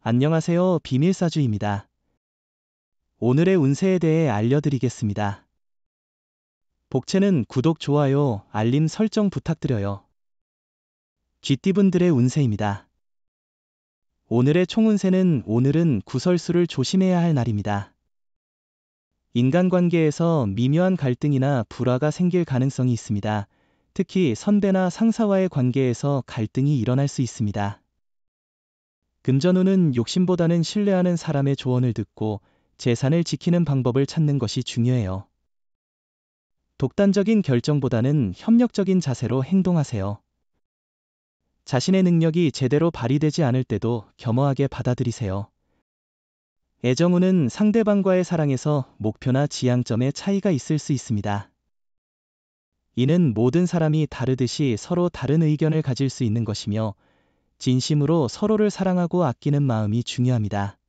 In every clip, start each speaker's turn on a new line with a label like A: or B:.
A: 안녕하세요. 비밀사주입니다. 오늘의 운세에 대해 알려드리겠습니다. 복채는 구독, 좋아요, 알림 설정 부탁드려요. 쥐띠분들의 운세입니다. 오늘의 총운세는 오늘은 구설수를 조심해야 할 날입니다. 인간관계에서 미묘한 갈등이나 불화가 생길 가능성이 있습니다. 특히 선배나 상사와의 관계에서 갈등이 일어날 수 있습니다. 금전운은 욕심보다는 신뢰하는 사람의 조언을 듣고 재산을 지키는 방법을 찾는 것이 중요해요. 독단적인 결정보다는 협력적인 자세로 행동하세요. 자신의 능력이 제대로 발휘되지 않을 때도 겸허하게 받아들이세요. 애정운은 상대방과의 사랑에서 목표나 지향점의 차이가 있을 수 있습니다. 이는 모든 사람이 다르듯이 서로 다른 의견을 가질 수 있는 것이며 진심으로 서로를 사랑하고 아끼는 마음이 중요합니다.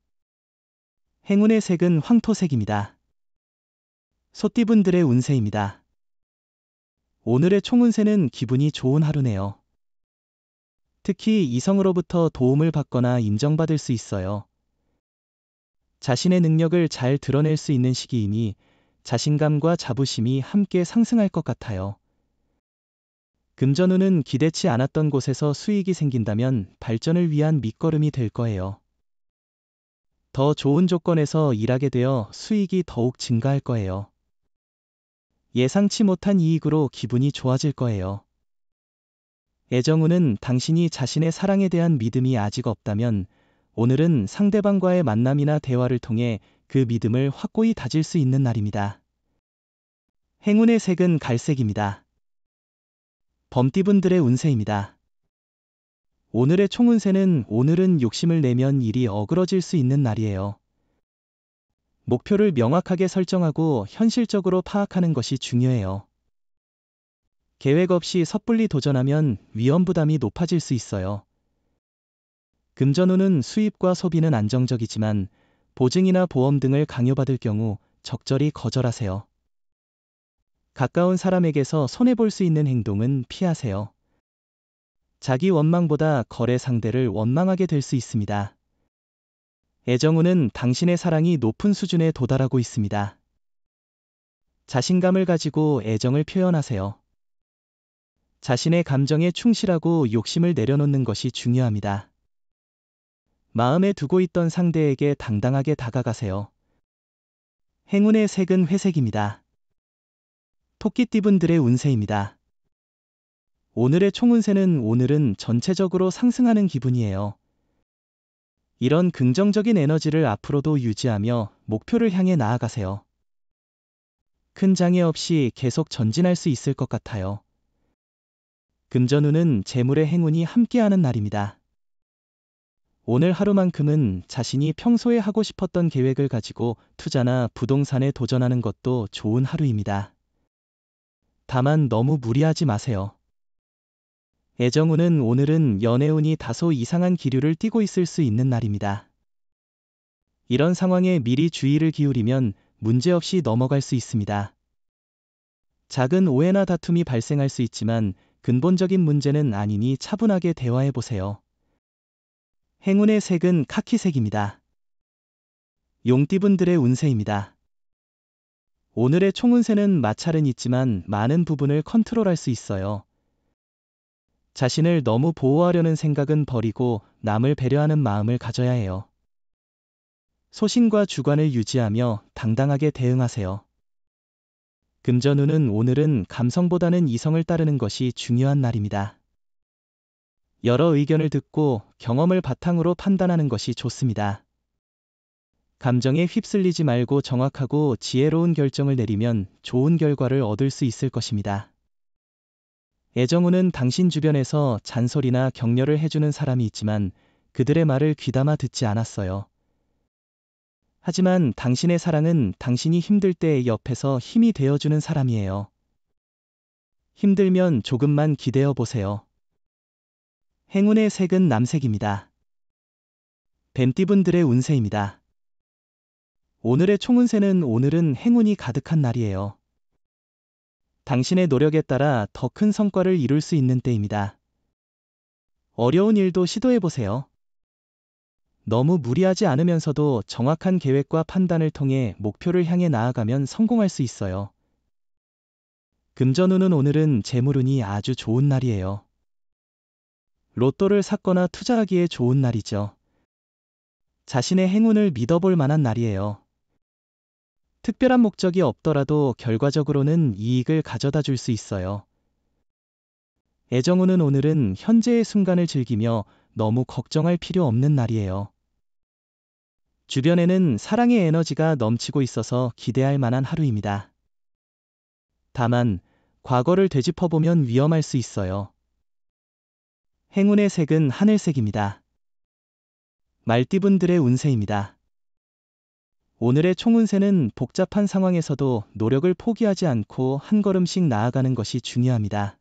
A: 행운의 색은 황토색입니다. 소띠분들의 운세입니다. 오늘의 총운세는 기분이 좋은 하루네요. 특히 이성으로부터 도움을 받거나 인정받을 수 있어요. 자신의 능력을 잘 드러낼 수 있는 시기이니 자신감과 자부심이 함께 상승할 것 같아요. 금전운은 기대치 않았던 곳에서 수익이 생긴다면 발전을 위한 밑거름이 될 거예요. 더 좋은 조건에서 일하게 되어 수익이 더욱 증가할 거예요. 예상치 못한 이익으로 기분이 좋아질 거예요. 애정운은 당신이 자신의 사랑에 대한 믿음이 아직 없다면 오늘은 상대방과의 만남이나 대화를 통해 그 믿음을 확고히 다질 수 있는 날입니다. 행운의 색은 갈색입니다. 범띠분들의 운세입니다. 오늘의 총운세는 오늘은 욕심을 내면 일이 어그러질 수 있는 날이에요. 목표를 명확하게 설정하고 현실적으로 파악하는 것이 중요해요. 계획 없이 섣불리 도전하면 위험 부담이 높아질 수 있어요. 금전운은 수입과 소비는 안정적이지만 보증이나 보험 등을 강요받을 경우 적절히 거절하세요. 가까운 사람에게서 손해볼 수 있는 행동은 피하세요. 자기 원망보다 거래 상대를 원망하게 될 수 있습니다. 애정운은 당신의 사랑이 높은 수준에 도달하고 있습니다. 자신감을 가지고 애정을 표현하세요. 자신의 감정에 충실하고 욕심을 내려놓는 것이 중요합니다. 마음에 두고 있던 상대에게 당당하게 다가가세요. 행운의 색은 회색입니다. 토끼띠분들의 운세입니다. 오늘의 총운세는 오늘은 전체적으로 상승하는 기분이에요. 이런 긍정적인 에너지를 앞으로도 유지하며 목표를 향해 나아가세요. 큰 장애 없이 계속 전진할 수 있을 것 같아요. 금전운은 재물의 행운이 함께하는 날입니다. 오늘 하루만큼은 자신이 평소에 하고 싶었던 계획을 가지고 투자나 부동산에 도전하는 것도 좋은 하루입니다. 다만 너무 무리하지 마세요. 애정운은 오늘은 연애운이 다소 이상한 기류를 띠고 있을 수 있는 날입니다. 이런 상황에 미리 주의를 기울이면 문제없이 넘어갈 수 있습니다. 작은 오해나 다툼이 발생할 수 있지만 근본적인 문제는 아니니 차분하게 대화해 보세요. 행운의 색은 카키색입니다. 용띠분들의 운세입니다. 오늘의 총운세는 마찰은 있지만 많은 부분을 컨트롤할 수 있어요. 자신을 너무 보호하려는 생각은 버리고 남을 배려하는 마음을 가져야 해요. 소신과 주관을 유지하며 당당하게 대응하세요. 금전운은 오늘은 감성보다는 이성을 따르는 것이 중요한 날입니다. 여러 의견을 듣고 경험을 바탕으로 판단하는 것이 좋습니다. 감정에 휩쓸리지 말고 정확하고 지혜로운 결정을 내리면 좋은 결과를 얻을 수 있을 것입니다. 애정운은 당신 주변에서 잔소리나 격려를 해주는 사람이 있지만 그들의 말을 귀담아 듣지 않았어요. 하지만 당신의 사랑은 당신이 힘들 때 옆에서 힘이 되어주는 사람이에요. 힘들면 조금만 기대어 보세요. 행운의 색은 남색입니다. 뱀띠분들의 운세입니다. 오늘의 총운세는 오늘은 행운이 가득한 날이에요. 당신의 노력에 따라 더 큰 성과를 이룰 수 있는 때입니다. 어려운 일도 시도해 보세요. 너무 무리하지 않으면서도 정확한 계획과 판단을 통해 목표를 향해 나아가면 성공할 수 있어요. 금전운은 오늘은 재물운이 아주 좋은 날이에요. 로또를 샀거나 투자하기에 좋은 날이죠. 자신의 행운을 믿어볼 만한 날이에요. 특별한 목적이 없더라도 결과적으로는 이익을 가져다 줄 수 있어요. 애정운은 오늘은 현재의 순간을 즐기며 너무 걱정할 필요 없는 날이에요. 주변에는 사랑의 에너지가 넘치고 있어서 기대할 만한 하루입니다. 다만, 과거를 되짚어보면 위험할 수 있어요. 행운의 색은 하늘색입니다. 말띠분들의 운세입니다. 오늘의 총운세는 복잡한 상황에서도 노력을 포기하지 않고 한 걸음씩 나아가는 것이 중요합니다.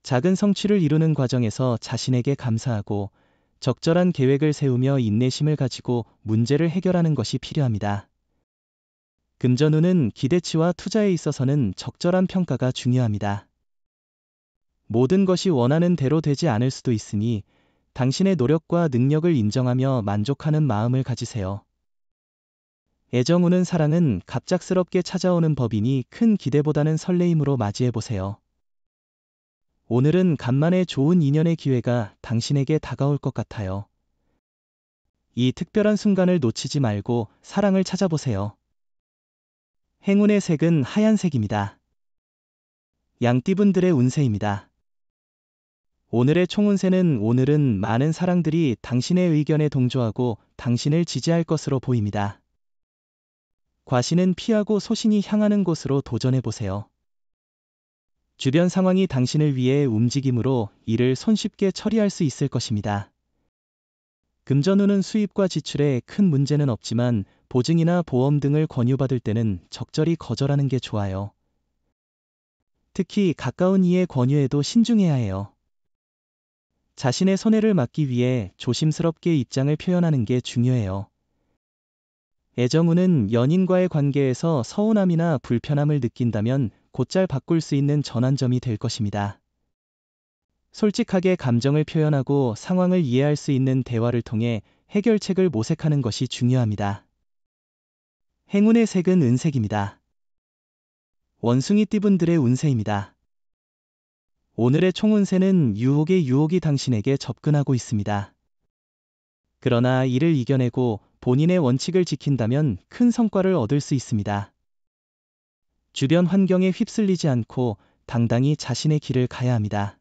A: 작은 성취를 이루는 과정에서 자신에게 감사하고 적절한 계획을 세우며 인내심을 가지고 문제를 해결하는 것이 필요합니다. 금전운은 기대치와 투자에 있어서는 적절한 평가가 중요합니다. 모든 것이 원하는 대로 되지 않을 수도 있으니 당신의 노력과 능력을 인정하며 만족하는 마음을 가지세요. 애정운은 사랑은 갑작스럽게 찾아오는 법이니 큰 기대보다는 설레임으로 맞이해보세요. 오늘은 간만에 좋은 인연의 기회가 당신에게 다가올 것 같아요. 이 특별한 순간을 놓치지 말고 사랑을 찾아보세요. 행운의 색은 하얀색입니다. 양띠분들의 운세입니다. 오늘의 총운세는 오늘은 많은 사랑들이 당신의 의견에 동조하고 당신을 지지할 것으로 보입니다. 과신은 피하고 소신이 향하는 곳으로 도전해보세요. 주변 상황이 당신을 위해 움직이므로 이를 손쉽게 처리할 수 있을 것입니다. 금전운은 수입과 지출에 큰 문제는 없지만 보증이나 보험 등을 권유받을 때는 적절히 거절하는 게 좋아요. 특히 가까운 이의 권유에도 신중해야 해요. 자신의 손해를 막기 위해 조심스럽게 입장을 표현하는 게 중요해요. 애정운은 연인과의 관계에서 서운함이나 불편함을 느낀다면 곧잘 바꿀 수 있는 전환점이 될 것입니다. 솔직하게 감정을 표현하고 상황을 이해할 수 있는 대화를 통해 해결책을 모색하는 것이 중요합니다. 행운의 색은 은색입니다. 원숭이띠분들의 운세입니다. 오늘의 총운세는 유혹의 유혹이 당신에게 접근하고 있습니다. 그러나 이를 이겨내고 본인의 원칙을 지킨다면 큰 성과를 얻을 수 있습니다. 주변 환경에 휩쓸리지 않고 당당히 자신의 길을 가야 합니다.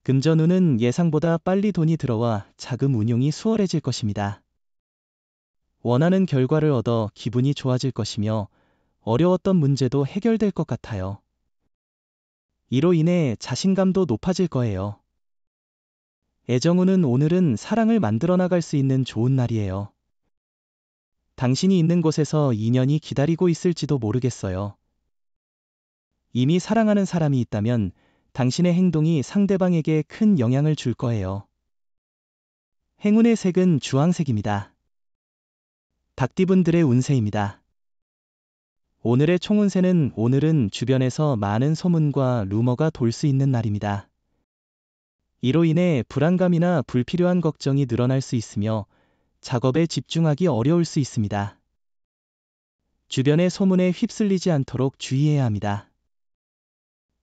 A: 금전운은 예상보다 빨리 돈이 들어와 자금 운용이 수월해질 것입니다. 원하는 결과를 얻어 기분이 좋아질 것이며 어려웠던 문제도 해결될 것 같아요. 이로 인해 자신감도 높아질 거예요. 애정운은 오늘은 사랑을 만들어 나갈 수 있는 좋은 날이에요. 당신이 있는 곳에서 인연이 기다리고 있을지도 모르겠어요. 이미 사랑하는 사람이 있다면 당신의 행동이 상대방에게 큰 영향을 줄 거예요. 행운의 색은 주황색입니다. 닭띠분들의 운세입니다. 오늘의 총운세는 오늘은 주변에서 많은 소문과 루머가 돌 수 있는 날입니다. 이로 인해 불안감이나 불필요한 걱정이 늘어날 수 있으며 작업에 집중하기 어려울 수 있습니다. 주변의 소문에 휩쓸리지 않도록 주의해야 합니다.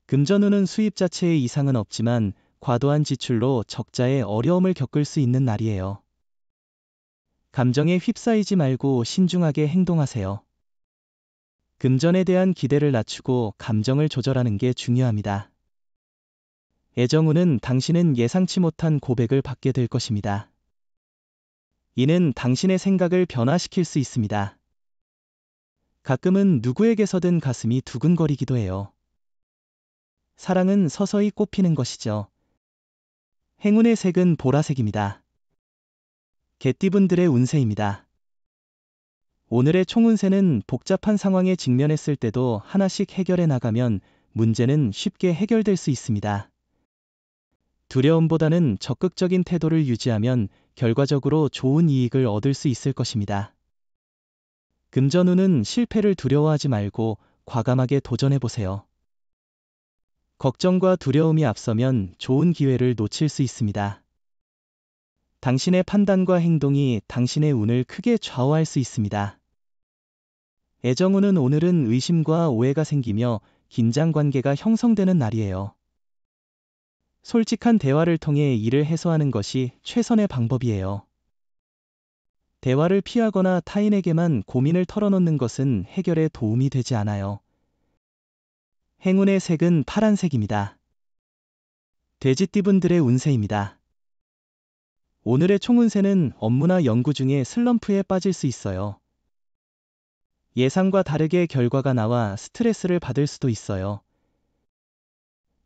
A: 금전운은 수입 자체에 이상은 없지만 과도한 지출로 적자에 어려움을 겪을 수 있는 날이에요. 감정에 휩싸이지 말고 신중하게 행동하세요. 금전에 대한 기대를 낮추고 감정을 조절하는 게 중요합니다. 애정운은 당신은 예상치 못한 고백을 받게 될 것입니다. 이는 당신의 생각을 변화시킬 수 있습니다. 가끔은 누구에게서든 가슴이 두근거리기도 해요. 사랑은 서서히 꽃피는 것이죠. 행운의 색은 보라색입니다. 개띠분들의 운세입니다. 오늘의 총운세는 복잡한 상황에 직면했을 때도 하나씩 해결해 나가면 문제는 쉽게 해결될 수 있습니다. 두려움보다는 적극적인 태도를 유지하면 결과적으로 좋은 이익을 얻을 수 있을 것입니다. 금전운은 실패를 두려워하지 말고 과감하게 도전해보세요. 걱정과 두려움이 앞서면 좋은 기회를 놓칠 수 있습니다. 당신의 판단과 행동이 당신의 운을 크게 좌우할 수 있습니다. 애정운은 오늘은 의심과 오해가 생기며 긴장 관계가 형성되는 날이에요. 솔직한 대화를 통해 이를 해소하는 것이 최선의 방법이에요. 대화를 피하거나 타인에게만 고민을 털어놓는 것은 해결에 도움이 되지 않아요. 행운의 색은 파란색입니다. 돼지띠분들의 운세입니다. 오늘의 총운세는 업무나 연구 중에 슬럼프에 빠질 수 있어요. 예상과 다르게 결과가 나와 스트레스를 받을 수도 있어요.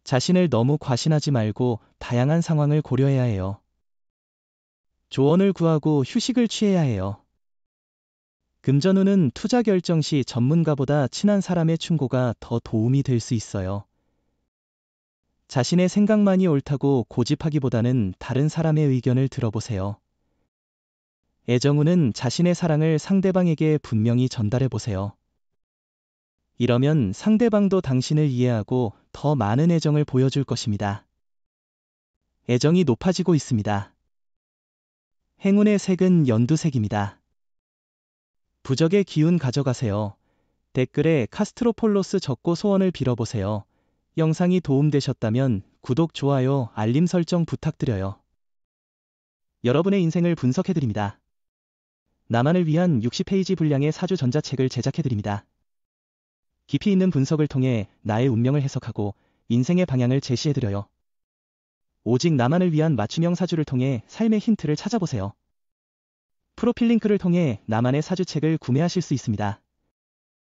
A: 자신을 너무 과신하지 말고 다양한 상황을 고려해야 해요. 조언을 구하고 휴식을 취해야 해요. 금전운은 투자 결정 시 전문가보다 친한 사람의 충고가 더 도움이 될 수 있어요. 자신의 생각만이 옳다고 고집하기보다는 다른 사람의 의견을 들어보세요. 애정운은 자신의 사랑을 상대방에게 분명히 전달해 보세요. 이러면 상대방도 당신을 이해하고 더 많은 애정을 보여줄 것입니다. 애정이 높아지고 있습니다. 행운의 색은 연두색입니다. 부적의 기운 가져가세요. 댓글에 카스트로폴로스 적고 소원을 빌어보세요. 영상이 도움되셨다면 구독, 좋아요, 알림 설정 부탁드려요. 여러분의 인생을 분석해드립니다. 나만을 위한 60페이지 분량의 사주 전자책을 제작해드립니다. 깊이 있는 분석을 통해 나의 운명을 해석하고 인생의 방향을 제시해드려요. 오직 나만을 위한 맞춤형 사주를 통해 삶의 힌트를 찾아보세요. 프로필 링크를 통해 나만의 사주책을 구매하실 수 있습니다.